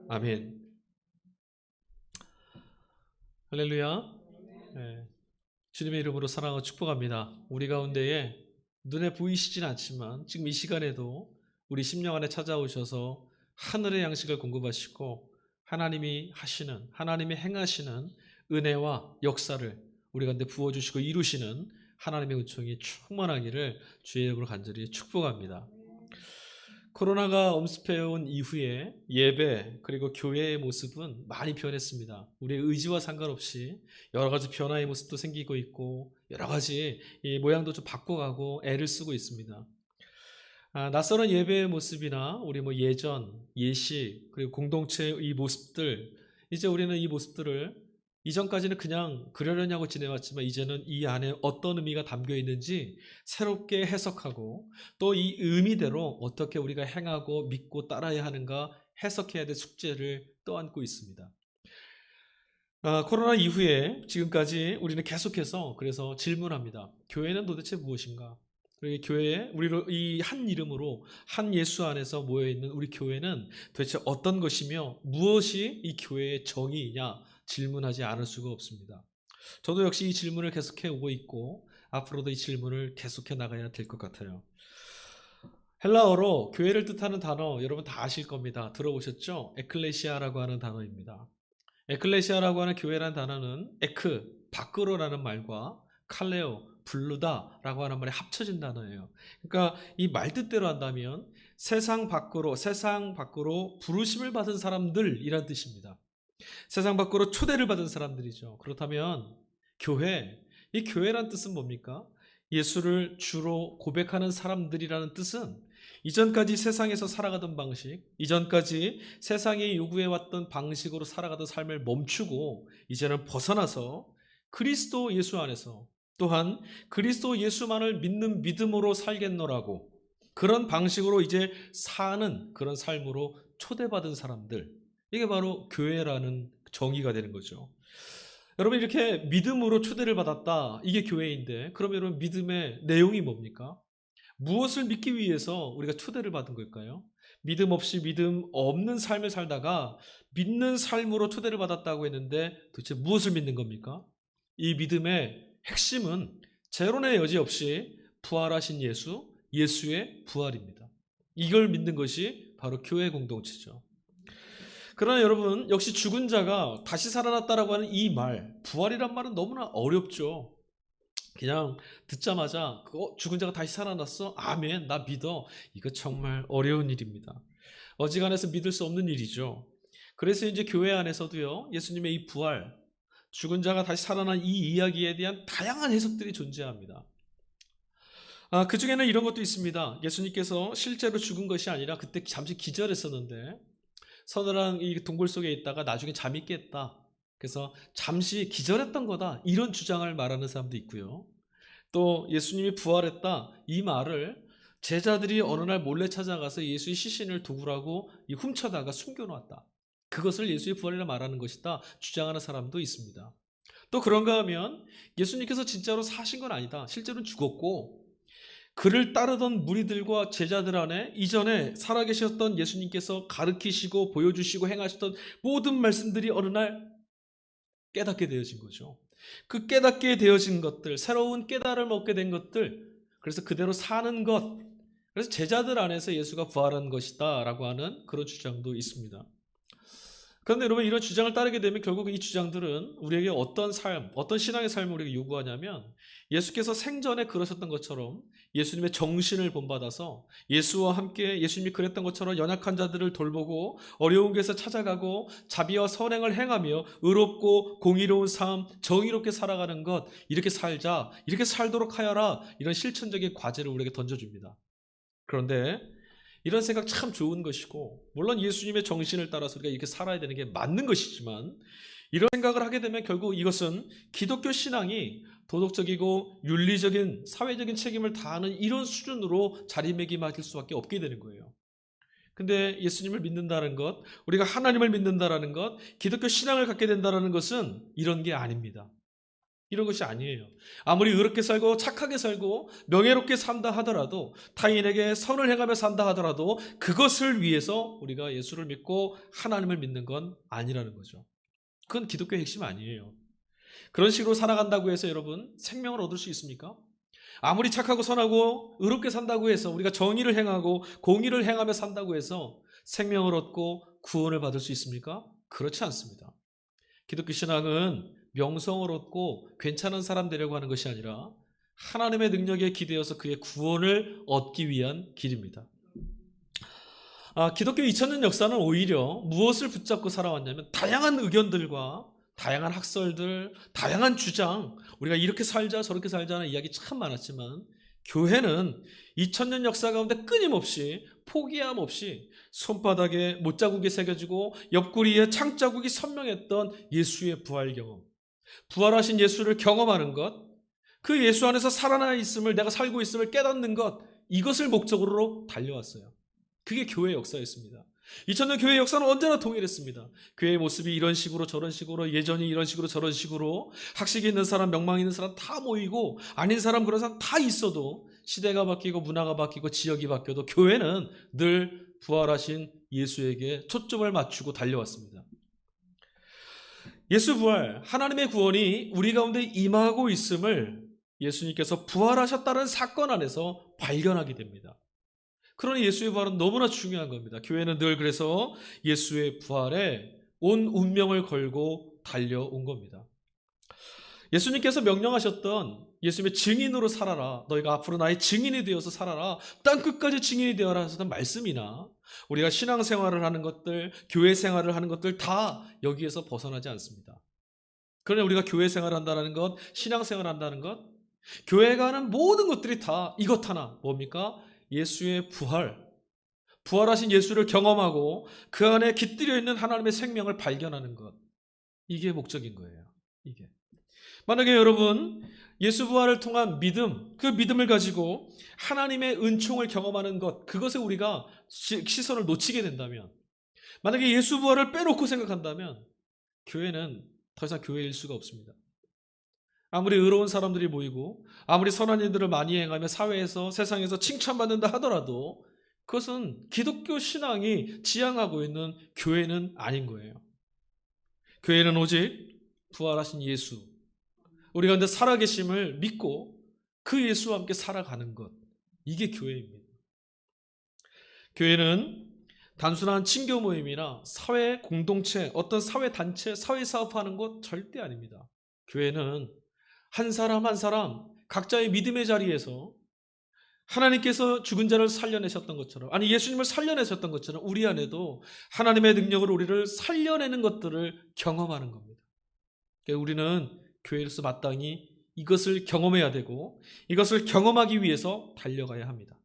아멘. 할렐루야. 네. 주님의 이름으로 사랑하고 축복합니다. 우리 가운데에 눈에 보이시진 않지만 지금 이 시간에도 우리 심령 안에 찾아오셔서 하늘의 양식을 공급하시고 하나님이 하시는, 하나님이 행하시는 은혜와 역사를 우리 가운데 부어주시고 이루시는 하나님의 은총이 충만하기를 주의 이름으로 간절히 축복합니다. 코로나가 엄습해온 이후에 예배 그리고 교회의 모습은 많이 변했습니다. 우리의 의지와 상관없이 여러 가지 변화의 모습도 생기고 있고 여러 가지 이 모양도 좀 바꿔가고 애를 쓰고 있습니다. 낯설은 예배의 모습이나 우리 예전, 예식 그리고 공동체의 이 모습들, 이제 우리는 이 모습들을 이전까지는 그냥 그러려냐고 지내왔지만 이제는 이 안에 어떤 의미가 담겨 있는지 새롭게 해석하고 또 이 의미대로 어떻게 우리가 행하고 믿고 따라야 하는가 해석해야 될 숙제를 떠안고 있습니다. 코로나 이후에 지금까지 우리는 계속해서 그래서 질문합니다. 교회는 도대체 무엇인가? 그리고 교회에 우리로 이 한 이름으로 한 예수 안에서 모여 있는 우리 교회는 도대체 어떤 것이며 무엇이 이 교회의 정의이냐 질문하지 않을 수가 없습니다. 저도 역시 이 질문을 계속해 오고 있고 앞으로도 이 질문을 계속해 나가야 될 것 같아요. 헬라어로 교회를 뜻하는 단어 여러분 다 아실 겁니다. 들어보셨죠? 에클레시아라고 하는 단어입니다. 에클레시아라고 하는 교회라는 단어는 에크, 밖으로라는 말과 칼레오, 부르다라고 하는 말이 합쳐진 단어예요. 그러니까 이 말 뜻대로 한다면 세상 밖으로 부르심을 받은 사람들이란 뜻입니다. 세상 밖으로 초대를 받은 사람들이죠. 그렇다면 교회, 이 교회란 뜻은 뭡니까? 예수를 주로 고백하는 사람들이라는 뜻은 이전까지 세상에서 살아가던 방식, 이전까지 세상이 요구해왔던 방식으로 살아가던 삶을 멈추고 이제는 벗어나서 그리스도 예수 안에서 또한 그리스도 예수만을 믿는 믿음으로 살겠노라고 그런 방식으로 이제 사는 그런 삶으로 초대받은 사람들, 이게 바로 교회라는 정의가 되는 거죠. 여러분 이렇게 믿음으로 초대를 받았다. 이게 교회인데 그럼 여러분 믿음의 내용이 뭡니까? 무엇을 믿기 위해서 우리가 초대를 받은 걸까요? 믿음 없이 믿음 없는 삶을 살다가 믿는 삶으로 초대를 받았다고 했는데 도대체 무엇을 믿는 겁니까? 이 믿음의 핵심은 재론의 여지 없이 부활하신 예수, 예수의 부활입니다. 이걸 믿는 것이 바로 교회 공동체죠. 그러나 여러분 역시 죽은 자가 다시 살아났다라고 하는 이 말, 부활이란 말은 너무나 어렵죠. 그냥 듣자마자 죽은 자가 다시 살아났어? 아멘, 나 믿어. 이거 정말 어려운 일입니다. 어지간해서 믿을 수 없는 일이죠. 그래서 이제 교회 안에서도요, 예수님의 이 부활, 죽은 자가 다시 살아난 이 이야기에 대한 다양한 해석들이 존재합니다. 그 중에는 이런 것도 있습니다. 예수님께서 실제로 죽은 것이 아니라 그때 잠시 기절했었는데 서늘한 이 동굴 속에 있다가 나중에 잠이 깼다. 그래서 잠시 기절했던 거다. 이런 주장을 말하는 사람도 있고요. 또 예수님이 부활했다. 이 말을 제자들이 어느 날 몰래 찾아가서 예수의 시신을 도구라고 훔쳐다가 숨겨놓았다. 그것을 예수의 부활이라 말하는 것이다. 주장하는 사람도 있습니다. 또 그런가 하면 예수님께서 진짜로 사신 건 아니다. 실제로는 죽었고 그를 따르던 무리들과 제자들 안에 이전에 살아계셨던 예수님께서 가르치시고 보여주시고 행하셨던 모든 말씀들이 어느 날 깨닫게 되어진 거죠. 그 깨닫게 되어진 것들, 새로운 깨달음을 얻게 된 것들, 그래서 그대로 사는 것, 그래서 제자들 안에서 예수가 부활한 것이다 라고 하는 그런 주장도 있습니다. 그런데 여러분 이런 주장을 따르게 되면 결국 이 주장들은 우리에게 어떤 삶, 어떤 신앙의 삶을 우리에게 요구하냐면 예수께서 생전에 그러셨던 것처럼 예수님의 정신을 본받아서 예수와 함께 예수님이 그랬던 것처럼 연약한 자들을 돌보고 어려운 곳에서 찾아가고 자비와 선행을 행하며 의롭고 공의로운 삶, 정의롭게 살아가는 것, 이렇게 살자, 이렇게 살도록 하여라, 이런 실천적인 과제를 우리에게 던져줍니다. 그런데 이런 생각 참 좋은 것이고 물론 예수님의 정신을 따라서 우리가 이렇게 살아야 되는 게 맞는 것이지만 이런 생각을 하게 되면 결국 이것은 기독교 신앙이 도덕적이고 윤리적인 사회적인 책임을 다하는 이런 수준으로 자리매김할 수밖에 없게 되는 거예요. 근데 예수님을 믿는다는 것, 우리가 하나님을 믿는다는 것, 기독교 신앙을 갖게 된다는 것은 이런 게 아닙니다. 이런 것이 아니에요. 아무리 의롭게 살고 착하게 살고 명예롭게 산다 하더라도, 타인에게 선을 행하며 산다 하더라도 그것을 위해서 우리가 예수를 믿고 하나님을 믿는 건 아니라는 거죠. 그건 기독교의 핵심 아니에요. 그런 식으로 살아간다고 해서 여러분 생명을 얻을 수 있습니까? 아무리 착하고 선하고 의롭게 산다고 해서, 우리가 정의를 행하고 공의를 행하며 산다고 해서 생명을 얻고 구원을 받을 수 있습니까? 그렇지 않습니다. 기독교 신앙은 명성을 얻고 괜찮은 사람 되려고 하는 것이 아니라 하나님의 능력에 기대어서 그의 구원을 얻기 위한 길입니다. 기독교 2000년 역사는 오히려 무엇을 붙잡고 살아왔냐면, 다양한 의견들과 다양한 학설들, 다양한 주장, 우리가 이렇게 살자 저렇게 살자는 이야기 참 많았지만, 교회는 2000년 역사 가운데 끊임없이 포기함 없이 손바닥에 못자국이 새겨지고 옆구리에 창자국이 선명했던 예수의 부활 경험, 부활하신 예수를 경험하는 것, 그 예수 안에서 살아나 있음을, 내가 살고 있음을 깨닫는 것, 이것을 목적으로 달려왔어요. 그게 교회 역사였습니다. 2000년 교회 역사는 언제나 동일했습니다. 교회의 모습이 이런 식으로 저런 식으로, 예전이 이런 식으로 저런 식으로, 학식이 있는 사람, 명망 있는 사람 다 모이고 아닌 사람, 그런 사람 다 있어도, 시대가 바뀌고 문화가 바뀌고 지역이 바뀌어도 교회는 늘 부활하신 예수에게 초점을 맞추고 달려왔습니다. 예수 부활, 하나님의 구원이 우리 가운데 임하고 있음을 예수님께서 부활하셨다는 사건 안에서 발견하게 됩니다. 그러니 예수의 부활은 너무나 중요한 겁니다. 교회는 늘 그래서 예수의 부활에 온 운명을 걸고 달려온 겁니다. 예수님께서 명령하셨던, 예수님의 증인으로 살아라, 너희가 앞으로 나의 증인이 되어서 살아라, 땅 끝까지 증인이 되어라 하셨던 말씀이나, 우리가 신앙생활을 하는 것들, 교회 생활을 하는 것들 다 여기에서 벗어나지 않습니다. 그러나 우리가 교회 생활을 한다는 것, 신앙생활을 한다는 것, 교회가 하는 모든 것들이 다 이것 하나, 뭡니까? 예수의 부활, 부활하신 예수를 경험하고 그 안에 깃들여 있는 하나님의 생명을 발견하는 것, 이게 목적인 거예요. 이게. 만약에 여러분 예수 부활을 통한 믿음, 그 믿음을 가지고 하나님의 은총을 경험하는 것, 그것에 우리가 시선을 놓치게 된다면, 만약에 예수 부활을 빼놓고 생각한다면 교회는 더 이상 교회일 수가 없습니다. 아무리 의로운 사람들이 모이고 아무리 선한 일들을 많이 행하며 사회에서, 세상에서 칭찬받는다 하더라도 그것은 기독교 신앙이 지향하고 있는 교회는 아닌 거예요. 교회는 오직 부활하신 예수, 우리 가운데 살아계심을 믿고 그 예수와 함께 살아가는 것, 이게 교회입니다. 교회는 단순한 친교 모임이나 사회 공동체, 어떤 사회 단체, 사회 사업하는 것 절대 아닙니다. 교회는 한 사람 한 사람 각자의 믿음의 자리에서 하나님께서 죽은 자를 살려내셨던 것처럼, 아니 예수님을 살려내셨던 것처럼 우리 안에도 하나님의 능력으로 우리를 살려내는 것들을 경험하는 겁니다. 그러니까 우리는 교회로서 마땅히 이것을 경험해야 되고 이것을 경험하기 위해서 달려가야 합니다.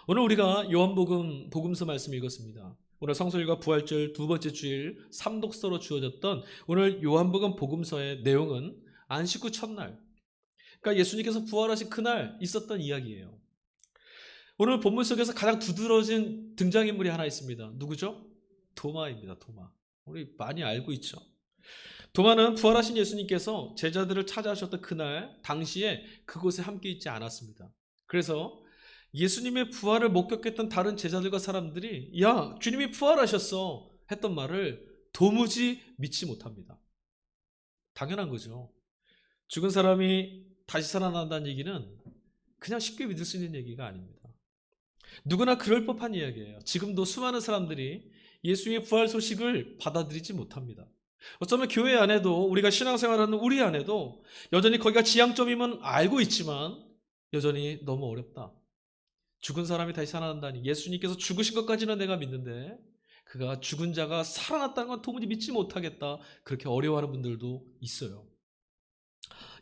오늘 우리가 요한복음 복음서 말씀 읽었습니다. 오늘 성수일과 부활절 두 번째 주일 삼독서로 주어졌던 오늘 요한복음 복음서의 내용은 안식 후 첫날, 그러니까 예수님께서 부활하신 그날 있었던 이야기예요. 오늘 본문 속에서 가장 두드러진 등장인물이 하나 있습니다. 누구죠? 도마입니다. 도마. 우리 많이 알고 있죠. 도마는 부활하신 예수님께서 제자들을 찾아오셨던 그날 당시에 그곳에 함께 있지 않았습니다. 그래서 예수님의 부활을 목격했던 다른 제자들과 사람들이 야, 주님이 부활하셨어 했던 말을 도무지 믿지 못합니다. 당연한 거죠. 죽은 사람이 다시 살아난다는 얘기는 그냥 쉽게 믿을 수 있는 얘기가 아닙니다. 누구나 그럴 법한 이야기예요. 지금도 수많은 사람들이 예수의 부활 소식을 받아들이지 못합니다. 어쩌면 교회 안에도, 우리가 신앙생활하는 우리 안에도 여전히 거기가 지향점이면 알고 있지만 여전히 너무 어렵다. 죽은 사람이 다시 살아난다니, 예수님께서 죽으신 것까지는 내가 믿는데 그가 죽은 자가 살아났다는 건 도무지 믿지 못하겠다, 그렇게 어려워하는 분들도 있어요.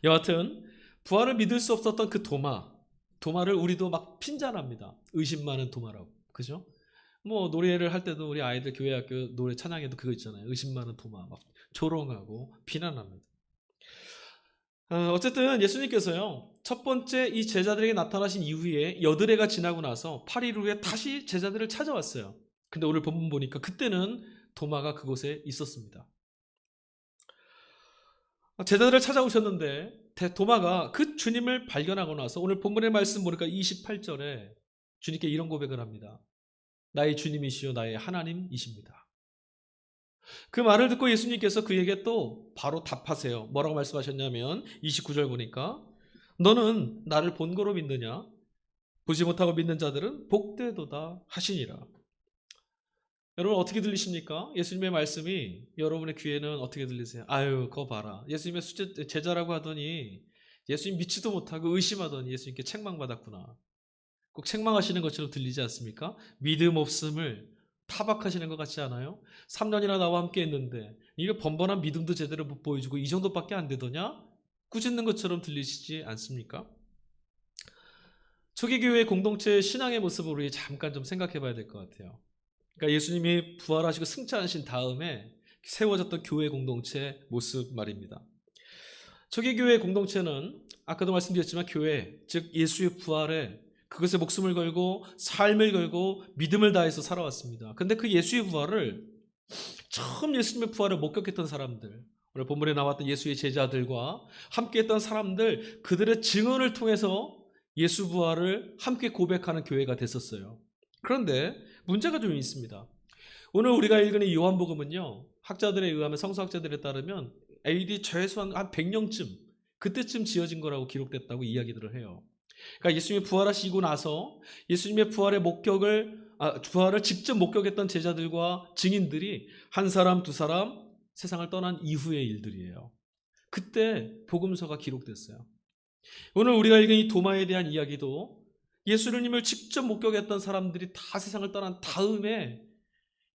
여하튼 부활을 믿을 수 없었던 그 도마를 우리도 막 핀잔합니다. 의심 많은 도마라고. 그죠? 뭐 노래를 할 때도 우리 아이들 교회 학교 노래 찬양에도 그거 있잖아요. 의심 많은 도마, 막 조롱하고 비난합니다. 어쨌든 예수님께서요, 첫 번째 이 제자들에게 나타나신 이후에 8해가 지나고 나서 8일 후에 다시 제자들을 찾아왔어요. 근데 오늘 본문 보니까 그때는 도마가 그곳에 있었습니다. 제자들을 찾아오셨는데 도마가 그 주님을 발견하고 나서 오늘 본문의 말씀 보니까 28절에 주님께 이런 고백을 합니다. 나의 주님이시요 나의 하나님이십니다. 그 말을 듣고 예수님께서 그에게 또 바로 답하세요. 뭐라고 말씀하셨냐면 29절 보니까 너는 나를 본거로 믿느냐? 보지 못하고 믿는 자들은 복되도다 하시니라. 여러분 어떻게 들리십니까? 예수님의 말씀이 여러분의 귀에는 어떻게 들리세요? 아유 그거 봐라. 예수님의 제자라고 하더니 예수님 믿지도 못하고 의심하더니 예수님께 책망받았구나. 꼭 책망하시는 것처럼 들리지 않습니까? 믿음 없음을 타박하시는 것 같지 않아요? 3년이나 나와 함께 했는데 이게 번번한 믿음도 제대로 못 보여주고 이 정도밖에 안 되더냐? 꾸짖는 것처럼 들리시지 않습니까? 초기 교회 공동체의 신앙의 모습을 우리 잠깐 좀 생각해 봐야 될 것 같아요. 그러니까 예수님이 부활하시고 승천하신 다음에 세워졌던 교회 공동체 모습 말입니다. 초기 교회 공동체는 아까도 말씀드렸지만 교회, 즉 예수의 부활에 그것에 목숨을 걸고 삶을 걸고 믿음을 다해서 살아왔습니다. 근데 그 예수의 부활을 처음 예수님의 부활을 목격했던 사람들, 오늘 본문에 나왔던 예수의 제자들과 함께했던 사람들, 그들의 증언을 통해서 예수 부활을 함께 고백하는 교회가 됐었어요. 그런데 문제가 좀 있습니다. 오늘 우리가 읽은 이 요한복음은요, 학자들에 의하면 성서학자들에 따르면 AD 최소한 한 100년쯤 그때쯤 지어진 거라고 기록됐다고 이야기들을 해요. 그러니까 예수님이 부활하시고 나서 예수님의 부활의 부활을 직접 목격했던 제자들과 증인들이 한 사람, 두 사람 세상을 떠난 이후의 일들이에요. 그때 복음서가 기록됐어요. 오늘 우리가 읽은 이 도마에 대한 이야기도 예수님을 직접 목격했던 사람들이 다 세상을 떠난 다음에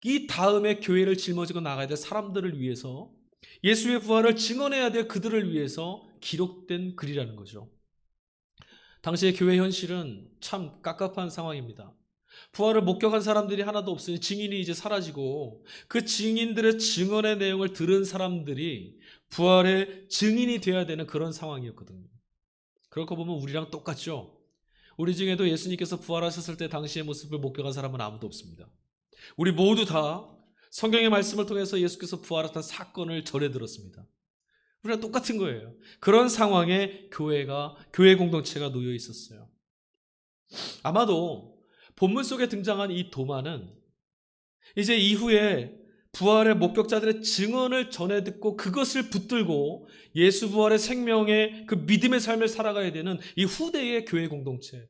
이 다음에 교회를 짊어지고 나가야 될 사람들을 위해서 예수의 부활을 증언해야 될 그들을 위해서 기록된 글이라는 거죠. 당시의 교회 현실은 참 깝깝한 상황입니다. 부활을 목격한 사람들이 하나도 없으니 증인이 이제 사라지고 그 증인들의 증언의 내용을 들은 사람들이 부활의 증인이 되어야 되는 그런 상황이었거든요. 그럴 거 보면 우리랑 똑같죠. 우리 중에도 예수님께서 부활하셨을 때 당시의 모습을 목격한 사람은 아무도 없습니다. 우리 모두 다 성경의 말씀을 통해서 예수께서 부활하셨던 사건을 전해 들었습니다. 우리랑 똑같은 거예요. 그런 상황에 교회 공동체가 놓여 있었어요. 아마도 본문 속에 등장한 이 도마는 이제 이후에 부활의 목격자들의 증언을 전해 듣고 그것을 붙들고 예수 부활의 생명의 그 믿음의 삶을 살아가야 되는 이 후대의 교회 공동체,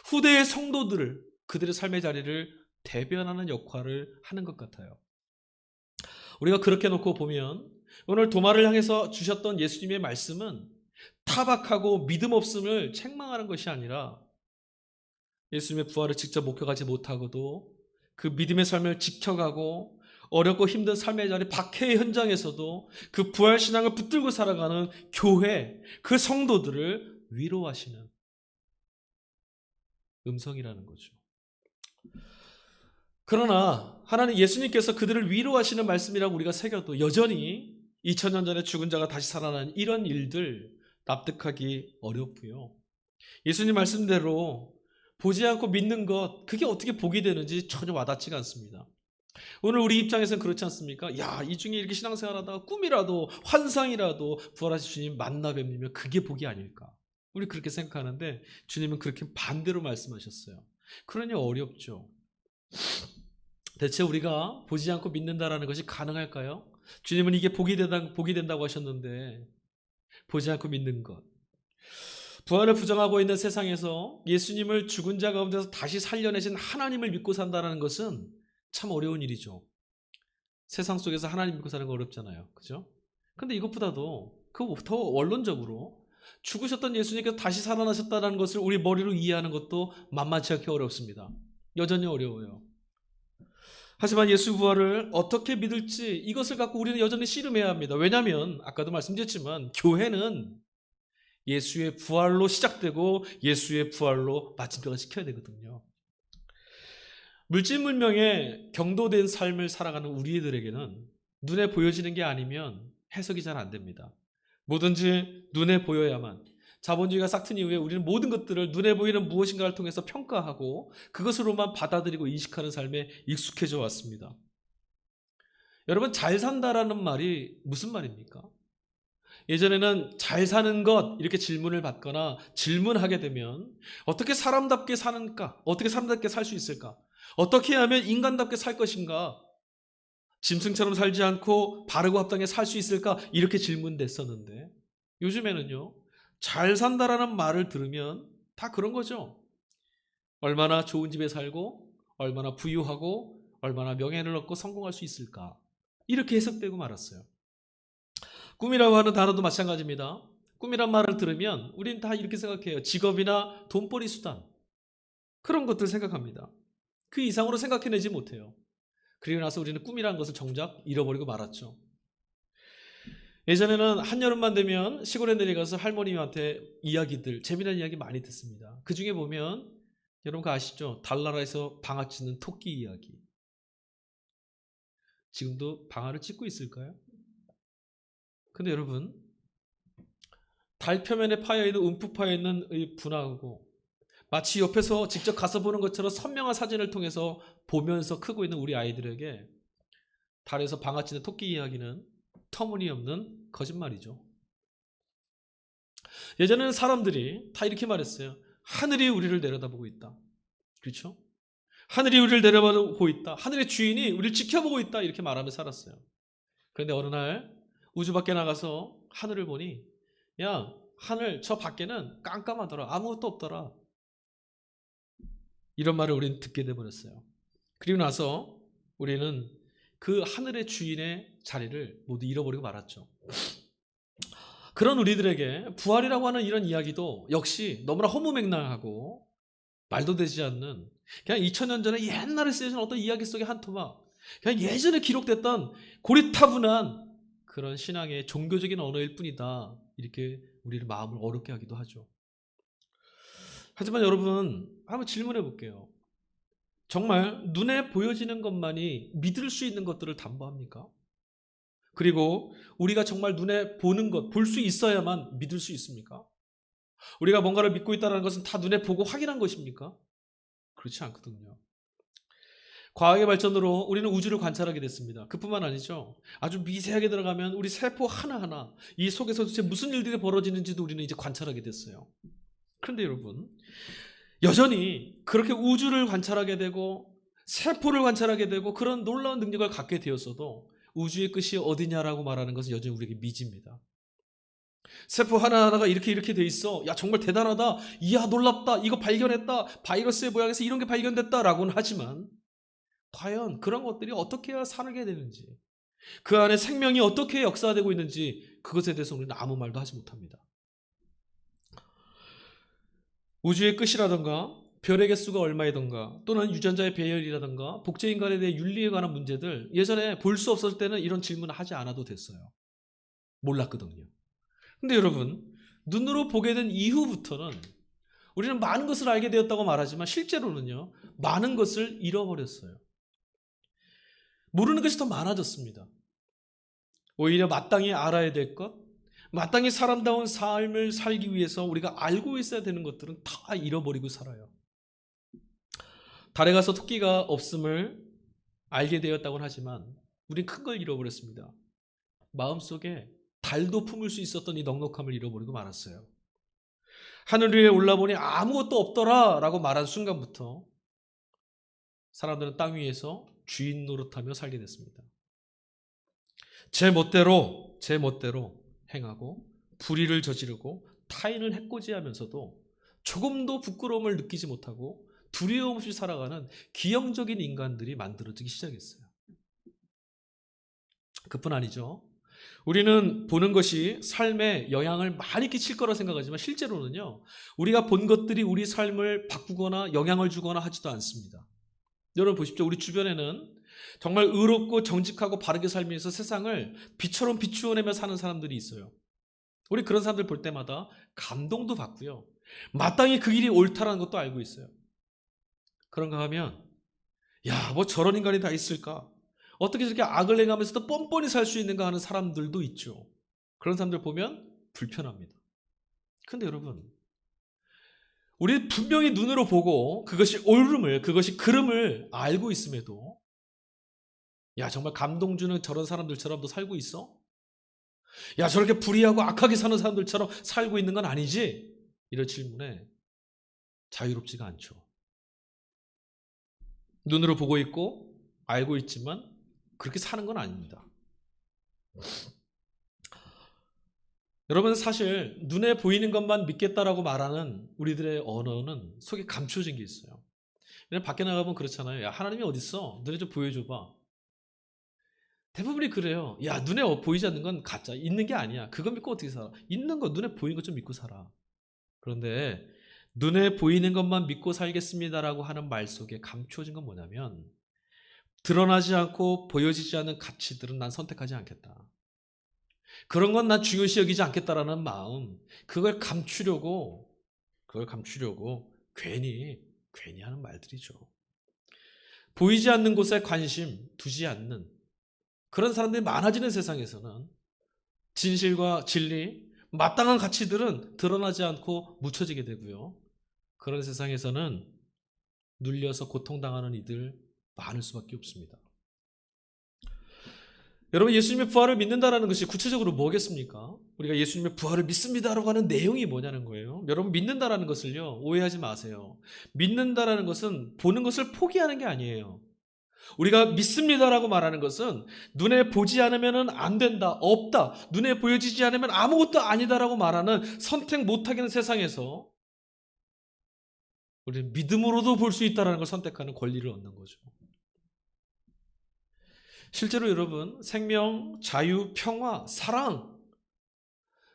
후대의 성도들을 그들의 삶의 자리를 대변하는 역할을 하는 것 같아요. 우리가 그렇게 놓고 보면 오늘 도마를 향해서 주셨던 예수님의 말씀은 타박하고 믿음 없음을 책망하는 것이 아니라 예수님의 부활을 직접 목격하지 못하고도 그 믿음의 삶을 지켜가고 어렵고 힘든 삶의 자리 박해의 현장에서도 그 부활 신앙을 붙들고 살아가는 교회, 그 성도들을 위로하시는 음성이라는 거죠. 그러나 하나님 예수님께서 그들을 위로하시는 말씀이라고 우리가 새겨도 여전히 2000년 전에 죽은 자가 다시 살아나는 이런 일들 납득하기 어렵고요. 예수님 말씀대로 보지 않고 믿는 것, 그게 어떻게 복이 되는지 전혀 와닿지가 않습니다. 오늘 우리 입장에서는 그렇지 않습니까? 야, 이 중에 이렇게 신앙생활하다가 꿈이라도 환상이라도 부활하신 주님 만나 뵙으면 그게 복이 아닐까? 우리 그렇게 생각하는데 주님은 그렇게 반대로 말씀하셨어요. 그러니 어렵죠. 대체 우리가 보지 않고 믿는다라는 것이 가능할까요? 주님은 이게 복이 된다고 하셨는데 보지 않고 믿는 것. 부활을 부정하고 있는 세상에서 예수님을 죽은 자 가운데서 다시 살려내신 하나님을 믿고 산다는 것은 참 어려운 일이죠. 세상 속에서 하나님 믿고 사는 거 어렵잖아요. 그죠? 근데 이것보다도 더 원론적으로 죽으셨던 예수님께서 다시 살아나셨다는 것을 우리 머리로 이해하는 것도 만만치 않게 어렵습니다. 여전히 어려워요. 하지만 예수 부활을 어떻게 믿을지 이것을 갖고 우리는 여전히 씨름해야 합니다. 왜냐하면 아까도 말씀드렸지만 교회는 예수의 부활로 시작되고 예수의 부활로 마침표가 찍혀야 되거든요. 물질 문명에 경도된 삶을 살아가는 우리들에게는 눈에 보여지는 게 아니면 해석이 잘 안 됩니다. 뭐든지 눈에 보여야만, 자본주의가 싹튼 이후에 우리는 모든 것들을 눈에 보이는 무엇인가를 통해서 평가하고 그것으로만 받아들이고 인식하는 삶에 익숙해져 왔습니다. 여러분, 잘 산다라는 말이 무슨 말입니까? 예전에는 잘 사는 것 이렇게 질문을 받거나 질문하게 되면 어떻게 사람답게 사는가? 어떻게 사람답게 살 수 있을까? 어떻게 하면 인간답게 살 것인가? 짐승처럼 살지 않고 바르고 합당하게 살 수 있을까? 이렇게 질문됐었는데 요즘에는요. 잘 산다라는 말을 들으면 다 그런 거죠. 얼마나 좋은 집에 살고 얼마나 부유하고 얼마나 명예를 얻고 성공할 수 있을까? 이렇게 해석되고 말았어요. 꿈이라고 하는 단어도 마찬가지입니다. 꿈이란 말을 들으면 우리는 다 이렇게 생각해요. 직업이나 돈벌이 수단. 그런 것들 생각합니다. 그 이상으로 생각해내지 못해요. 그리고 나서 우리는 꿈이라는 것을 정작 잃어버리고 말았죠. 예전에는 한여름만 되면 시골에 내려가서 할머님한테 이야기들, 재미난 이야기 많이 듣습니다. 그 중에 보면 여러분 그거 아시죠? 달나라에서 방아 찧는 토끼 이야기. 지금도 방아를 찧고 있을까요? 근데 여러분 달 표면에 파여있는 움푹 파여있는 이 분화하고 마치 옆에서 직접 가서 보는 것처럼 선명한 사진을 통해서 보면서 크고 있는 우리 아이들에게 달에서 방아 찧는 토끼 이야기는 터무니없는 거짓말이죠. 예전에는 사람들이 다 이렇게 말했어요. 하늘이 우리를 내려다보고 있다. 그렇죠? 하늘이 우리를 내려다보고 있다. 하늘의 주인이 우리를 지켜보고 있다. 이렇게 말하며 살았어요. 그런데 어느 날 우주 밖에 나가서 하늘을 보니 야, 하늘 저 밖에는 깜깜하더라. 아무것도 없더라. 이런 말을 우리는 듣게 돼버렸어요. 그리고 나서 우리는 그 하늘의 주인의 자리를 모두 잃어버리고 말았죠. 그런 우리들에게 부활이라고 하는 이런 이야기도 역시 너무나 허무맹랑하고 말도 되지 않는 그냥 2000년 전에 옛날에 쓰여진 어떤 이야기 속의 한 토막, 그냥 예전에 기록됐던 고리타분한 그런 신앙의 종교적인 언어일 뿐이다. 이렇게 우리를 마음을 어렵게 하기도 하죠. 하지만 여러분 한번 질문해 볼게요. 정말 눈에 보여지는 것만이 믿을 수 있는 것들을 담보합니까? 그리고 우리가 정말 눈에 보는 것, 볼 수 있어야만 믿을 수 있습니까? 우리가 뭔가를 믿고 있다는 것은 다 눈에 보고 확인한 것입니까? 그렇지 않거든요. 과학의 발전으로 우리는 우주를 관찰하게 됐습니다. 그뿐만 아니죠. 아주 미세하게 들어가면 우리 세포 하나하나 이 속에서 도대체 무슨 일들이 벌어지는지도 우리는 이제 관찰하게 됐어요. 그런데 여러분 여전히 그렇게 우주를 관찰하게 되고 세포를 관찰하게 되고 그런 놀라운 능력을 갖게 되었어도 우주의 끝이 어디냐라고 말하는 것은 여전히 우리에게 미지입니다. 세포 하나하나가 이렇게 돼 있어. 야 정말 대단하다. 이야 놀랍다. 이거 발견했다. 바이러스의 모양에서 이런 게 발견됐다라고는 하지만 과연 그런 것들이 어떻게 해야 살게 되는지 그 안에 생명이 어떻게 역사되고 있는지 그것에 대해서 우리는 아무 말도 하지 못합니다. 우주의 끝이라던가 별의 개수가 얼마이던가 또는 유전자의 배열이라던가 복제인간에 대해 윤리에 관한 문제들 예전에 볼 수 없었을 때는 이런 질문을 하지 않아도 됐어요. 몰랐거든요. 근데 여러분 눈으로 보게 된 이후부터는 우리는 많은 것을 알게 되었다고 말하지만 실제로는요 많은 것을 잃어버렸어요. 모르는 것이 더 많아졌습니다. 오히려 마땅히 알아야 될 것, 마땅히 사람다운 삶을 살기 위해서 우리가 알고 있어야 되는 것들은 다 잃어버리고 살아요. 달에 가서 토끼가 없음을 알게 되었다고는 하지만 우린 큰 걸 잃어버렸습니다. 마음속에 달도 품을 수 있었던 이 넉넉함을 잃어버리고 말았어요. 하늘 위에 올라보니 아무것도 없더라 라고 말한 순간부터 사람들은 땅 위에서 주인 노릇하며 살게 됐습니다. 제 멋대로 행하고 불의를 저지르고 타인을 해코지하면서도 조금도 부끄러움을 느끼지 못하고 두려움 없이 살아가는 기형적인 인간들이 만들어지기 시작했어요. 그뿐 아니죠. 우리는 보는 것이 삶에 영향을 많이 끼칠 거라 생각하지만 실제로는요. 우리가 본 것들이 우리 삶을 바꾸거나 영향을 주거나 하지도 않습니다. 여러분 보십시오. 우리 주변에는 정말 의롭고 정직하고 바르게 살기 위해서 세상을 빛처럼 비추어내며 사는 사람들이 있어요. 우리 그런 사람들 볼 때마다 감동도 받고요. 마땅히 그 길이 옳다라는 것도 알고 있어요. 그런가 하면 야, 뭐 저런 인간이 다 있을까? 어떻게 저렇게 악을 행하면서도 뻔뻔히 살 수 있는가 하는 사람들도 있죠. 그런 사람들 보면 불편합니다. 근데 여러분 우리 분명히 눈으로 보고 그것이 옳음을 그것이 그름을 알고 있음에도 야 정말 감동 주는 저런 사람들처럼도 살고 있어? 야, 저렇게 불의하고 악하게 사는 사람들처럼 살고 있는 건 아니지? 이런 질문에 자유롭지가 않죠. 눈으로 보고 있고 알고 있지만 그렇게 사는 건 아닙니다. 여러분, 사실 눈에 보이는 것만 믿겠다라고 말하는 우리들의 언어는 속에 감춰진 게 있어요. 그냥 밖에 나가보면 그렇잖아요. 야, 하나님이 어디 있어? 눈에 좀 보여줘봐. 대부분이 그래요. 야, 눈에 보이지 않는 건 가짜. 있는 게 아니야. 그거 믿고 어떻게 살아? 있는 거, 눈에 보이는 것 좀 믿고 살아. 그런데 눈에 보이는 것만 믿고 살겠습니다라고 하는 말 속에 감춰진 건 뭐냐면, 드러나지 않고 보여지지 않는 가치들은 난 선택하지 않겠다. 그런 건 난 중요시 여기지 않겠다라는 마음, 그걸 감추려고 괜히 하는 말들이죠. 보이지 않는 곳에 관심 두지 않는 그런 사람들이 많아지는 세상에서는 진실과 진리, 마땅한 가치들은 드러나지 않고 묻혀지게 되고요. 그런 세상에서는 눌려서 고통당하는 이들 많을 수밖에 없습니다. 여러분, 예수님의 부활을 믿는다는 것이 구체적으로 뭐겠습니까? 우리가 예수님의 부활을 믿습니다라고 하는 내용이 뭐냐는 거예요. 여러분, 믿는다라는 것을요, 오해하지 마세요. 믿는다라는 것은 보는 것을 포기하는 게 아니에요. 우리가 믿습니다라고 말하는 것은 눈에 보지 않으면 안 된다, 없다, 눈에 보여지지 않으면 아무것도 아니다라고 말하는 선택 못하겠는 세상에서 우리는 믿음으로도 볼 수 있다는 걸 선택하는 권리를 얻는 거죠. 실제로 여러분, 생명, 자유, 평화, 사랑,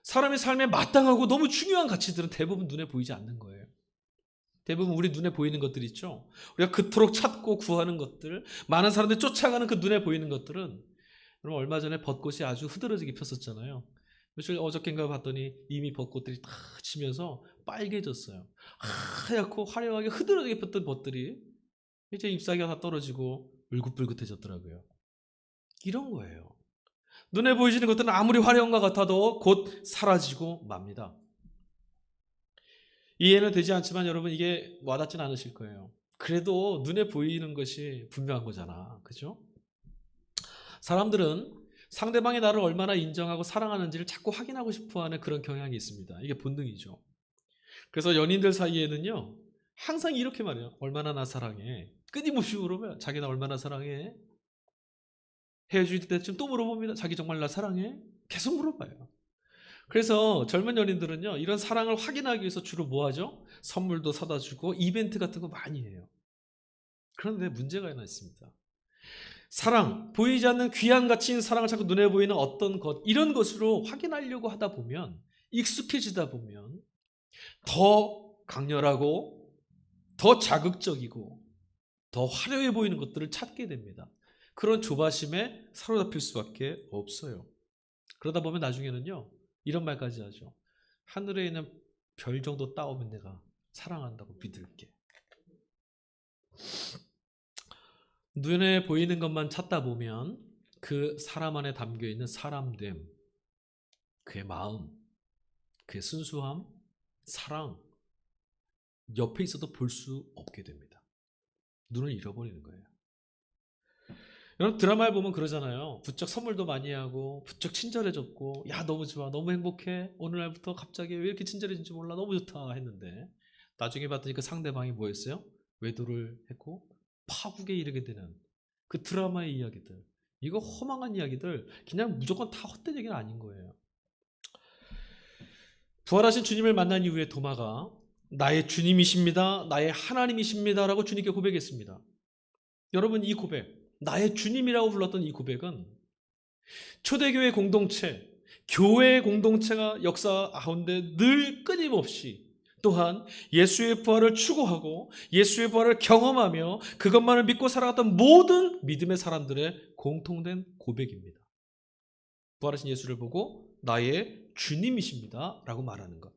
사람의 삶에 마땅하고 너무 중요한 가치들은 대부분 눈에 보이지 않는 거예요. 대부분 우리 눈에 보이는 것들 있죠. 우리가 그토록 찾고 구하는 것들, 많은 사람들이 쫓아가는 그 눈에 보이는 것들은, 여러분, 얼마 전에 벚꽃이 아주 흐드러지게 폈었잖아요. 며칠 어저께인가 봤더니 이미 벚꽃들이 다 치면서 빨개졌어요. 하얗고 화려하게 흐드러지게 폈던 벚들이 이제 잎사귀가 다 떨어지고 울긋불긋해졌더라고요. 이런 거예요. 눈에 보이시는 것들은 아무리 화려한 것 같아도 곧 사라지고 맙니다. 이해는 되지 않지만 여러분, 이게 와닿진 않으실 거예요. 그래도 눈에 보이는 것이 분명한 거잖아. 그죠? 사람들은 상대방이 나를 얼마나 인정하고 사랑하는지를 자꾸 확인하고 싶어하는 그런 경향이 있습니다. 이게 본능이죠. 그래서 연인들 사이에는요, 항상 이렇게 말해요. 얼마나 나 사랑해? 끊임없이 물으면 자기 나 얼마나 사랑해? 헤어질 때쯤 또 물어봅니다. 자기 정말 나 사랑해? 계속 물어봐요. 그래서 젊은 연인들은요, 이런 사랑을 확인하기 위해서 주로 뭐 하죠? 선물도 사다 주고 이벤트 같은 거 많이 해요. 그런데 문제가 하나 있습니다. 사랑, 보이지 않는 귀한 가치인 사랑을 자꾸 눈에 보이는 어떤 것, 이런 것으로 확인하려고 하다 보면, 익숙해지다 보면 더 강렬하고 더 자극적이고 더 화려해 보이는 것들을 찾게 됩니다. 그런 조바심에 사로잡힐 수밖에 없어요. 그러다 보면 나중에는요, 이런 말까지 하죠. 하늘에 있는 별 정도 따오면 내가 사랑한다고 믿을게. 눈에 보이는 것만 찾다 보면 그 사람 안에 담겨있는 사람됨, 그의 마음, 그의 순수함, 사랑, 옆에 있어도 볼 수 없게 됩니다. 눈을 잃어버리는 거예요. 여러분, 드라마에 보면 그러잖아요. 부쩍 선물도 많이 하고 부쩍 친절해졌고, 야, 너무 좋아, 너무 행복해, 오늘날부터 갑자기 왜 이렇게 친절해진지 몰라, 너무 좋다 했는데 나중에 봤더니 그 상대방이 뭐였어요? 외도를 했고 파국에 이르게 되는 그 드라마의 이야기들, 이거 허망한 이야기들, 그냥 무조건 다 헛된 얘기는 아닌 거예요. 부활하신 주님을 만난 이후에 도마가 나의 주님이십니다, 나의 하나님이십니다 라고 주님께 고백했습니다. 여러분, 이 고백, 나의 주님이라고 불렀던 이 고백은 초대교회 공동체, 교회의 공동체가 역사 가운데 늘 끊임없이, 또한 예수의 부활을 추구하고 예수의 부활을 경험하며 그것만을 믿고 살아갔던 모든 믿음의 사람들의 공통된 고백입니다. 부활하신 예수를 보고 나의 주님이십니다 라고 말하는 것.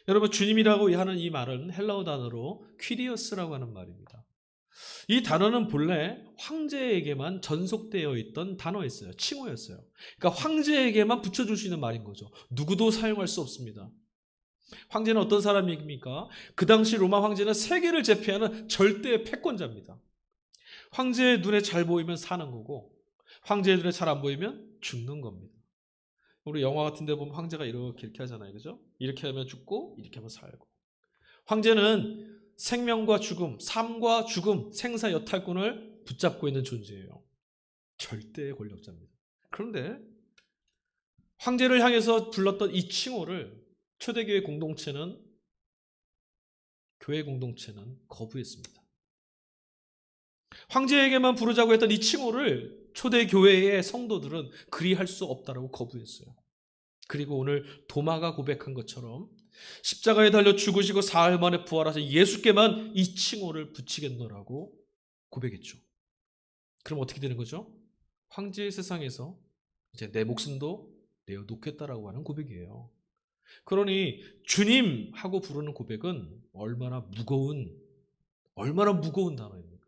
여러분, 주님이라고 하는 이 말은 헬라어 단어로 퀴리어스라고 하는 말입니다. 이 단어는 본래 황제에게만 전속되어 있던 단어였어요. 칭호였어요. 그러니까 황제에게만 붙여줄 수 있는 말인 거죠. 누구도 사용할 수 없습니다. 황제는 어떤 사람입니까? 그 당시 로마 황제는 세계를 제패하는 절대 패권자입니다. 황제의 눈에 잘 보이면 사는 거고, 황제의 눈에 잘 안 보이면 죽는 겁니다. 우리 영화 같은 데 보면 황제가 이렇게 하잖아요. 그죠? 이렇게 하면 죽고 이렇게 하면 살고. 황제는 생명과 죽음, 삶과 죽음, 생사 여탈권을 붙잡고 있는 존재예요. 절대의 권력자입니다. 그런데 황제를 향해서 불렀던 이 칭호를 초대교회 공동체는 교회 공동체는 거부했습니다. 황제에게만 부르자고 했던 이 칭호를 초대교회의 성도들은 그리할 수 없다라고 거부했어요. 그리고 오늘 도마가 고백한 것처럼 십자가에 달려 죽으시고 사흘 만에 부활하신 예수께만 이 칭호를 붙이겠노라고 고백했죠. 그럼 어떻게 되는 거죠? 황제의 세상에서 이제 내 목숨도 내어놓겠다라고 하는 고백이에요. 그러니 주님 하고 부르는 고백은 얼마나 무거운 단어입니까?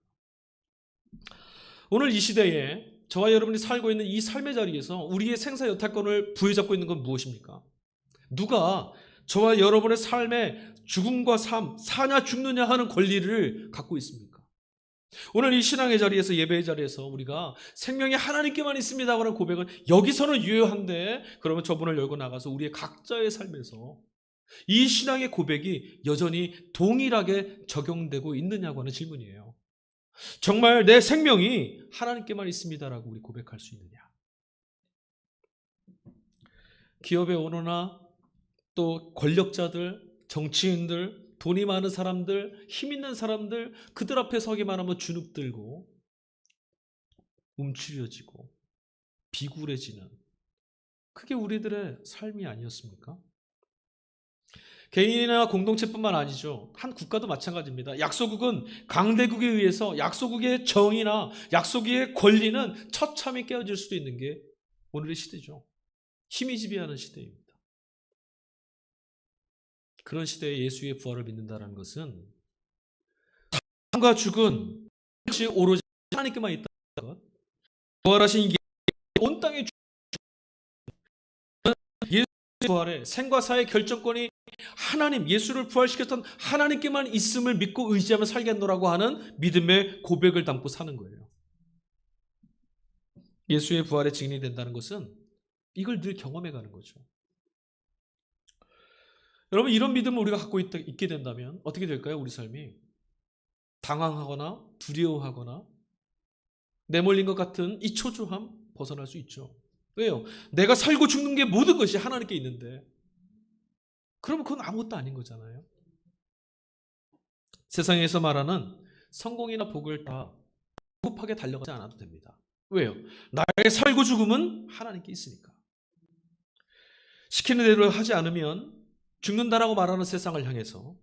오늘 이 시대에 저와 여러분이 살고 있는 이 삶의 자리에서 우리의 생사 여탈권을 부여잡고 있는 건 무엇입니까? 누가 저와 여러분의 삶에 죽음과 삶, 사냐 죽느냐 하는 권리를 갖고 있습니까? 오늘 이 신앙의 자리에서, 예배의 자리에서 우리가 생명이 하나님께만 있습니다 하는 고백은 여기서는 유효한데, 그러면 저분을 열고 나가서 우리의 각자의 삶에서 이 신앙의 고백이 여전히 동일하게 적용되고 있느냐고 하는 질문이에요. 정말 내 생명이 하나님께만 있습니다라고 우리 고백할 수 있느냐? 기업의 오너나 또 권력자들, 정치인들, 돈이 많은 사람들, 힘 있는 사람들, 그들 앞에 서기만 하면 주눅들고 움츠려지고 비굴해지는, 그게 우리들의 삶이 아니었습니까? 개인이나 공동체뿐만 아니죠. 한 국가도 마찬가지입니다. 약소국은 강대국에 의해서 약소국의 정의나 약소국의 권리는 처참히 깨어질 수도 있는 게 오늘의 시대죠. 힘이 지배하는 시대입니다. 그런 시대에 예수의 부활을 믿는다는 것은 삶과 죽은 오로지 하나님께만 있다는 것, 부활하신 온 땅에 예수의 부활에 생과 사의 결정권이 하나님, 예수를 부활시켰던 하나님께만 있음을 믿고 의지하며 살겠노라고 하는 믿음의 고백을 담고 사는 거예요. 예수의 부활의 증인이 된다는 것은 이걸 늘 경험해가는 거죠. 여러분, 이런 믿음을 우리가 갖고 있게 된다면 어떻게 될까요? 우리 삶이 당황하거나 두려워하거나 내몰린 것 같은 이 초조함 벗어날 수 있죠. 왜요? 내가 살고 죽는 게 모든 것이 하나님께 있는데, 그러면 그건 아무것도 아닌 거잖아요. 세상에서 말하는 성공이나 복을 다 급하게 달려가지 않아도 됩니다. 왜요? 나의 살고 죽음은 하나님께 있으니까. 시키는 대로 하지 않으면 죽는다라고 말하는 세상을 향해서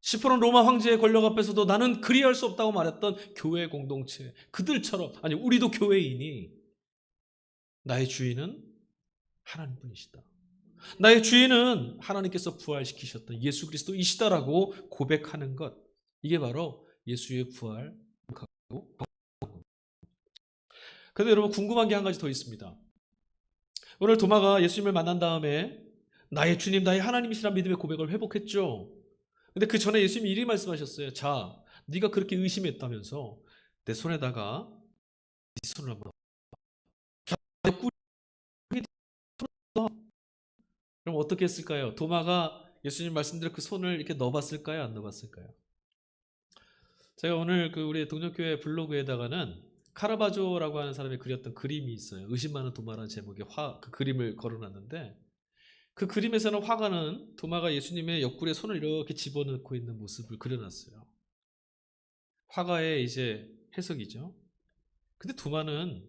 시프론 로마 황제의 권력 앞에서도 나는 그리할 수 없다고 말했던 교회 공동체, 그들처럼, 아니 우리도 교회인이 나의 주인은 하나님뿐이시다, 나의 주인은 하나님께서 부활시키셨던 예수 그리스도이시다라고 고백하는 것, 이게 바로 예수의 부활. 그런데 여러분, 궁금한 게 한 가지 더 있습니다. 오늘 도마가 예수님을 만난 다음에 나의 주님, 나의 하나님이시라는 믿음의 고백을 회복했죠. 근데 그 전에 예수님이 이렇게 말씀하셨어요. 자, 네가 그렇게 의심했다면서 내 손에다가 네 손을 한번 넣어. 그럼 어떻게 했을까요? 도마가 예수님 말씀대로 그 손을 이렇게 넣어봤을까요? 안 넣어봤을까요? 제가 오늘 그 우리 동력교회 블로그에다가는 카라바조라고 하는 사람이 그렸던 그림이 있어요. 의심 많은 도마라는 제목의 그 그림을 걸어놨는데, 그 그림에서는 화가는 도마가 예수님의 옆구리에 손을 이렇게 집어넣고 있는 모습을 그려놨어요. 화가의 이제 해석이죠. 근데 도마는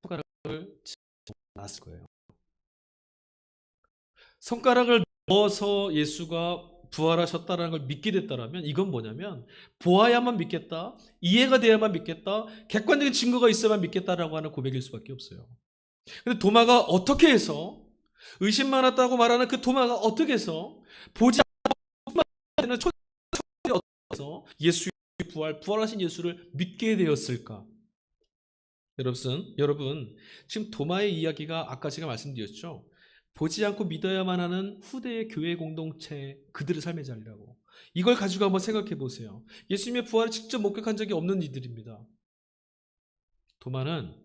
손가락을 집어놨을 거예요. 손가락을 넣어서 예수가 부활하셨다는 걸 믿게 됐다면 이건 뭐냐면, 보아야만 믿겠다, 이해가 돼야만 믿겠다, 객관적인 증거가 있어야만 믿겠다라고 하는 고백일 수밖에 없어요. 근데 도마가 어떻게 해서, 의심 많았다고 말하는 그 도마가 어떻게 해서 보지 않는 초대에 어서 예수의 부활하신 예수를 믿게 되었을까? 여러분, 지금 도마의 이야기가 아까 제가 말씀드렸죠. 보지 않고 믿어야만 하는 후대의 교회 공동체, 그들의 삶의 자리라고. 이걸 가지고 한번 생각해 보세요. 예수님의 부활을 직접 목격한 적이 없는 이들입니다. 도마는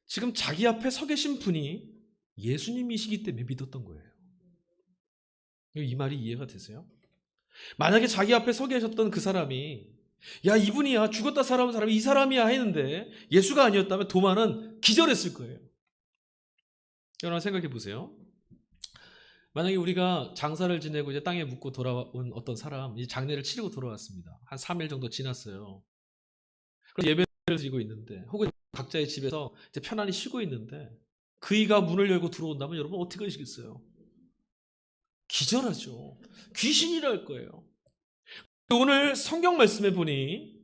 지금 자기 앞에 서 계신 분이 예수님이시기 때문에 믿었던 거예요. 이 말이 이해가 되세요? 만약에 자기 앞에 서 계셨던 그 사람이 야, 이분이야, 죽었다 살아온 사람이 이 사람이야 했는데 예수가 아니었다면 도마는 기절했을 거예요. 여러분 생각해 보세요. 만약에 우리가 장사를 지내고 이제 땅에 묻고 돌아온 어떤 사람, 이제 장례를 치르고 돌아왔습니다. 한 3일 정도 지났어요. 그럼 예배를 드리고 있는데, 혹은 각자의 집에서 이제 편안히 쉬고 있는데, 그이가 문을 열고 들어온다면 여러분 어떻게 하시겠어요? 기절하죠. 귀신이라 할 거예요. 오늘 성경 말씀에 보니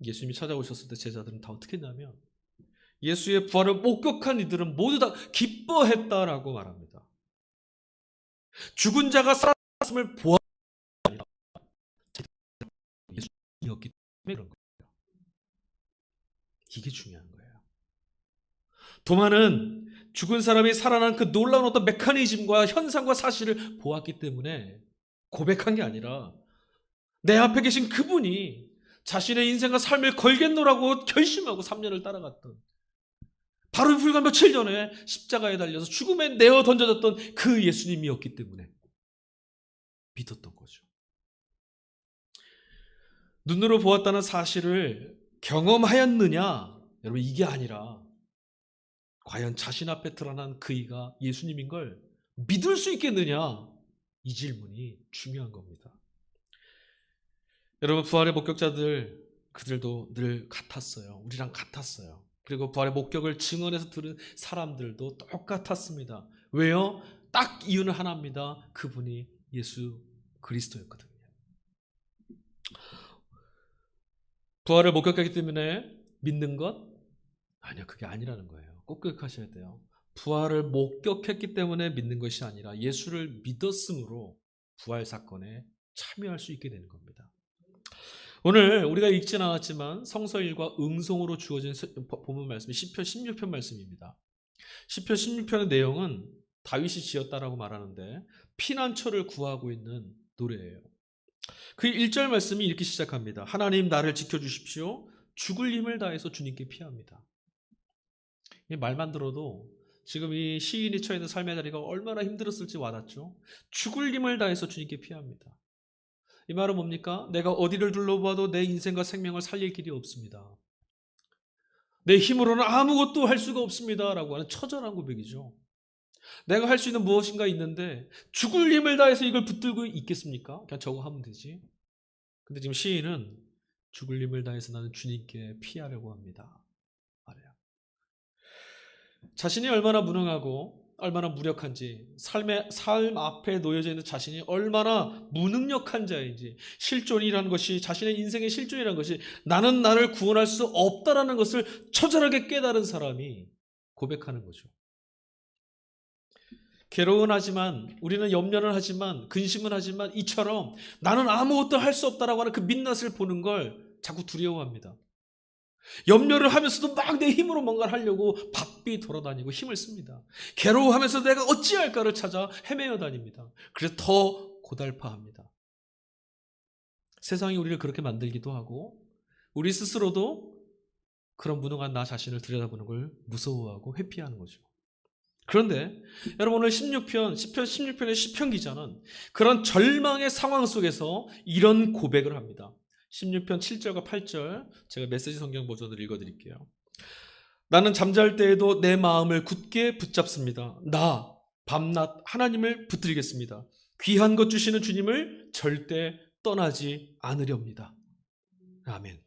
예수님이 찾아오셨을 때 제자들은 다 어떻게 했냐면 예수의 부활을 목격한 이들은 모두 다 기뻐했다라고 말합니다. 죽은 자가 살았음을 보았다. 예수님이었기 때문에 그런 거예요. 이게 중요한 거예요. 도마는 죽은 사람이 살아난 그 놀라운 어떤 메커니즘과 현상과 사실을 보았기 때문에 고백한 게 아니라 내 앞에 계신 그분이 자신의 인생과 삶을 걸겠노라고 결심하고 3년을 따라갔던, 바로 불과 며칠 전에 십자가에 달려서 죽음에 내어 던져졌던 그 예수님이었기 때문에 믿었던 거죠. 눈으로 보았다는 사실을 경험하였느냐? 여러분, 이게 아니라 과연 자신 앞에 드러난 그이가 예수님인 걸 믿을 수 있겠느냐? 이 질문이 중요한 겁니다. 여러분, 부활의 목격자들, 그들도 늘 같았어요. 우리랑 같았어요. 그리고 부활의 목격을 증언해서 들은 사람들도 똑같았습니다. 왜요? 딱 이유는 하나입니다. 그분이 예수 그리스도였거든요. 부활을 목격하기 때문에 믿는 것? 아니요, 그게 아니라는 거예요. 꼭 기억하셔야 돼요. 부활을 목격했기 때문에 믿는 것이 아니라 예수를 믿었으므로 부활 사건에 참여할 수 있게 되는 겁니다. 오늘 우리가 읽진 않았지만 성서일과 응송으로 주어진 본문 말씀이 시편 16편 말씀입니다. 시편 16편의 내용은 다윗이 지었다라고 말하는데 피난처를 구하고 있는 노래예요. 그 1절 말씀이 이렇게 시작합니다. 하나님 나를 지켜주십시오. 죽을 힘을 다해서 주님께 피합니다. 이 말만 들어도 지금 이 시인이 처해 있는 삶의 자리가 얼마나 힘들었을지 와닿죠. 죽을 힘을 다해서 주님께 피합니다. 이 말은 뭡니까? 내가 어디를 둘러봐도 내 인생과 생명을 살릴 길이 없습니다. 내 힘으로는 아무것도 할 수가 없습니다. 라고 하는 처절한 고백이죠. 내가 할 수 있는 무엇인가 있는데 죽을 힘을 다해서 이걸 붙들고 있겠습니까? 그냥 저거 하면 되지. 근데 지금 시인은 죽을 힘을 다해서 나는 주님께 피하려고 합니다. 말해요. 자신이 얼마나 무능하고 얼마나 무력한지, 삶 앞에 놓여져 있는 자신이 얼마나 무능력한 자인지, 실존이라는 것이, 자신의 인생의 실존이라는 것이 나는 나를 구원할 수 없다라는 것을 처절하게 깨달은 사람이 고백하는 거죠. 괴로운 하지만, 우리는 염려는 하지만, 근심은 하지만 이처럼 나는 아무것도 할 수 없다라고 하는 그 민낯을 보는 걸 자꾸 두려워합니다. 염려를 하면서도 막 내 힘으로 뭔가를 하려고 바삐 돌아다니고 힘을 씁니다. 괴로워하면서 내가 어찌할까를 찾아 헤매어 다닙니다. 그래서 더 고달파합니다. 세상이 우리를 그렇게 만들기도 하고 우리 스스로도 그런 무능한 나 자신을 들여다보는 걸 무서워하고 회피하는 거죠. 그런데 여러분, 오늘 16편, 시편 16편의 시편 기자는 그런 절망의 상황 속에서 이런 고백을 합니다. 16편 7절과 8절 제가 메시지 성경 버전을 읽어드릴게요. 나는 잠잘 때에도 내 마음을 굳게 붙잡습니다. 나 밤낮 하나님을 붙들겠습니다. 귀한 것 주시는 주님을 절대 떠나지 않으렵니다. 아멘.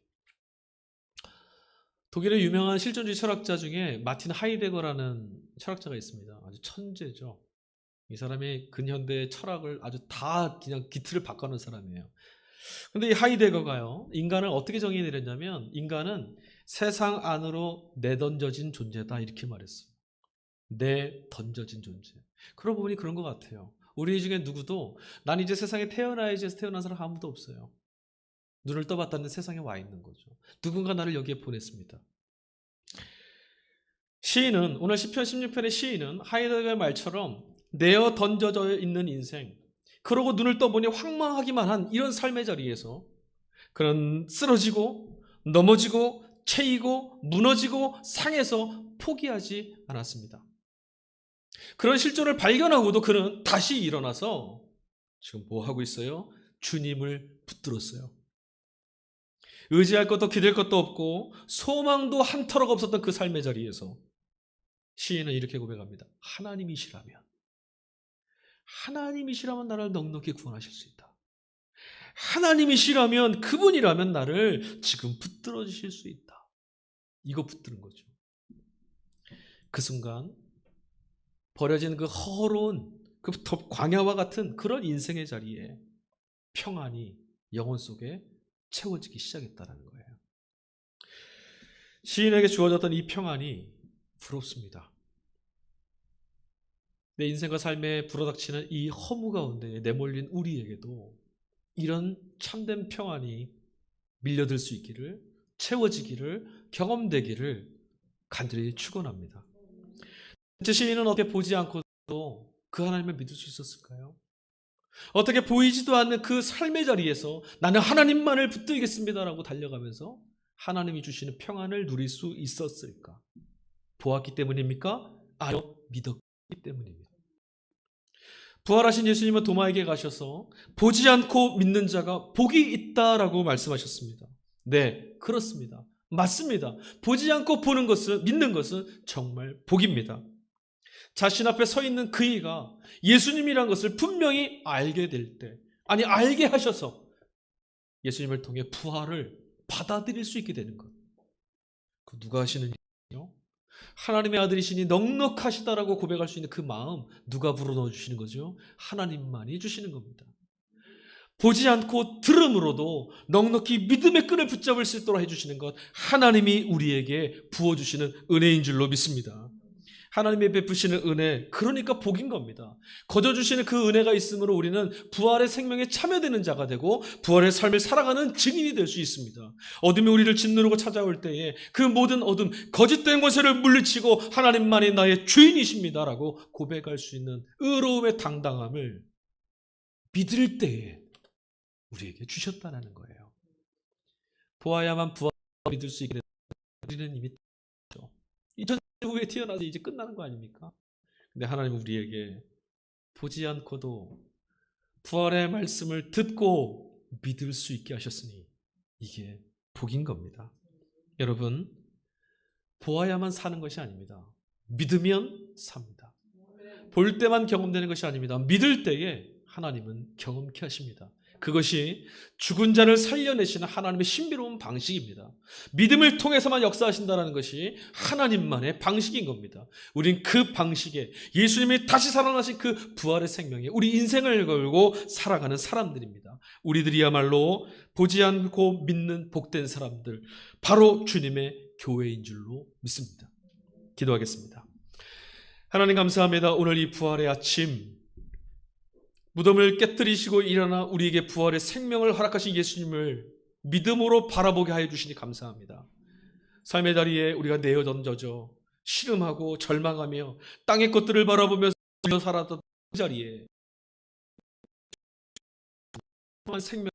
독일의 유명한 실존주의 철학자 중에 마틴 하이데거라는 철학자가 있습니다. 아주 천재죠. 이 사람이 근현대 철학을 아주 다 그냥 기틀을 바꿔놓은 사람이에요. 근데 이 하이데거가요, 인간을 어떻게 정의해 내렸냐면 인간은 세상 안으로 내던져진 존재다 이렇게 말했어요. 내던져진 존재. 그러고 보니 그런 것 같아요. 우리 중에 누구도 난 이제 세상에 태어나야지 해서 태어난 사람 아무도 없어요. 눈을 떠봤다는 세상에 와 있는 거죠. 누군가 나를 여기에 보냈습니다. 시인은, 오늘 시편 16편의 시인은 하이데거의 말처럼 내어 던져져 있는 인생, 그러고 눈을 떠보니 황망하기만 한 이런 삶의 자리에서 그런 쓰러지고 넘어지고 채이고 무너지고 상해서 포기하지 않았습니다. 그런 실존을 발견하고도 그는 다시 일어나서 지금 뭐 하고 있어요? 주님을 붙들었어요. 의지할 것도 기댈 것도 없고 소망도 한 터럭 없었던 그 삶의 자리에서 시인은 이렇게 고백합니다. 하나님이시라면 나를 넉넉히 구원하실 수 있다. 하나님이시라면, 그분이라면 나를 지금 붙들어 주실 수 있다. 이거 붙드는 거죠. 그 순간 버려진 그 허로운 그 광야와 같은 그런 인생의 자리에 평안이 영혼 속에 채워지기 시작했다는 거예요. 시인에게 주어졌던 이 평안이 부럽습니다. 내 인생과 삶에 불어닥치는 이 허무 가운데 내몰린 우리에게도 이런 참된 평안이 밀려들 수 있기를, 채워지기를, 경험되기를 간절히 축원합니다. 시인은 어떻게 보지 않고도 그 하나님을 믿을 수 있었을까요? 어떻게 보이지도 않는 그 삶의 자리에서 나는 하나님만을 붙들겠습니다라고 달려가면서 하나님이 주시는 평안을 누릴 수 있었을까? 보았기 때문입니까? 아니요, 믿었기 때문입니다. 부활하신 예수님은 도마에게 가셔서 보지 않고 믿는 자가 복이 있다라고 말씀하셨습니다. 네, 그렇습니다. 맞습니다. 보지 않고 보는 것은, 믿는 것은 정말 복입니다. 자신 앞에 서 있는 그이가 예수님이란 것을 분명히 알게 될 때, 아니 알게 하셔서 예수님을 통해 부활을 받아들일 수 있게 되는 것. 그 누가 하시는 일이요? 하나님의 아들이시니 넉넉하시다라고 고백할 수 있는 그 마음 누가 불어넣어 주시는 거죠? 하나님만이 주시는 겁니다. 보지 않고 들음으로도 넉넉히 믿음의 끈을 붙잡을 수 있도록 해주시는 것, 하나님이 우리에게 부어주시는 은혜인 줄로 믿습니다. 하나님이 베푸시는 은혜, 그러니까 복인 겁니다. 거저주시는 그 은혜가 있으므로 우리는 부활의 생명에 참여되는 자가 되고 부활의 삶을 살아가는 증인이 될 수 있습니다. 어둠이 우리를 짓누르고 찾아올 때에 그 모든 어둠, 거짓된 권세를 물리치고 하나님만이 나의 주인이십니다라고 고백할 수 있는 의로움의 당당함을 믿을 때에 우리에게 주셨다는 거예요. 보아야만 부활을 믿을 수 있게 되는 우리는 이미 2000년 후에 태어나서 이제 끝나는 거 아닙니까? 근데 하나님은 우리에게 보지 않고도 부활의 말씀을 듣고 믿을 수 있게 하셨으니 이게 복인 겁니다. 여러분, 보아야만 사는 것이 아닙니다. 믿으면 삽니다. 볼 때만 경험되는 것이 아닙니다. 믿을 때에 하나님은 경험케 하십니다. 그것이 죽은 자를 살려내시는 하나님의 신비로운 방식입니다. 믿음을 통해서만 역사하신다는 것이 하나님만의 방식인 겁니다. 우린 그 방식에, 예수님이 다시 살아나신 그 부활의 생명에 우리 인생을 걸고 살아가는 사람들입니다. 우리들이야말로 보지 않고 믿는 복된 사람들, 바로 주님의 교회인 줄로 믿습니다. 기도하겠습니다. 하나님 감사합니다. 오늘 이 부활의 아침, 무덤을 깨뜨리시고 일어나 우리에게 부활의 생명을 허락하신 예수님을 믿음으로 바라보게 하여 주시니 감사합니다. 삶의 자리에 우리가 내어 던져져 시름하고 절망하며 땅의 것들을 바라보면서 살았던 그 자리에 생명을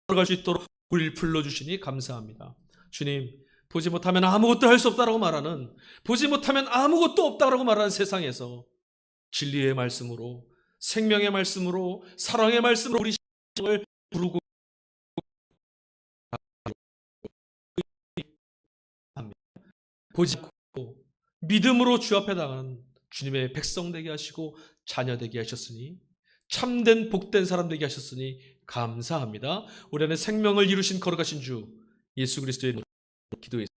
걸어갈 수 있도록 우리를 불러주시니 감사합니다. 주님, 보지 못하면 아무것도 할 수 없다라고 말하는, 보지 못하면 아무것도 없다라고 말하는 세상에서 진리의 말씀으로, 생명의 말씀으로, 사랑의 말씀으로 우리 신앙을 부르고 보지 않고 믿음으로 주 앞에 나가는 주님의 백성 되게 하시고 자녀 되게 하셨으니, 참된 복된 사람 되게 하셨으니 감사합니다. 우리 안에 생명을 이루신 거룩하신 주 예수 그리스도의 이름으로 기도했습니다.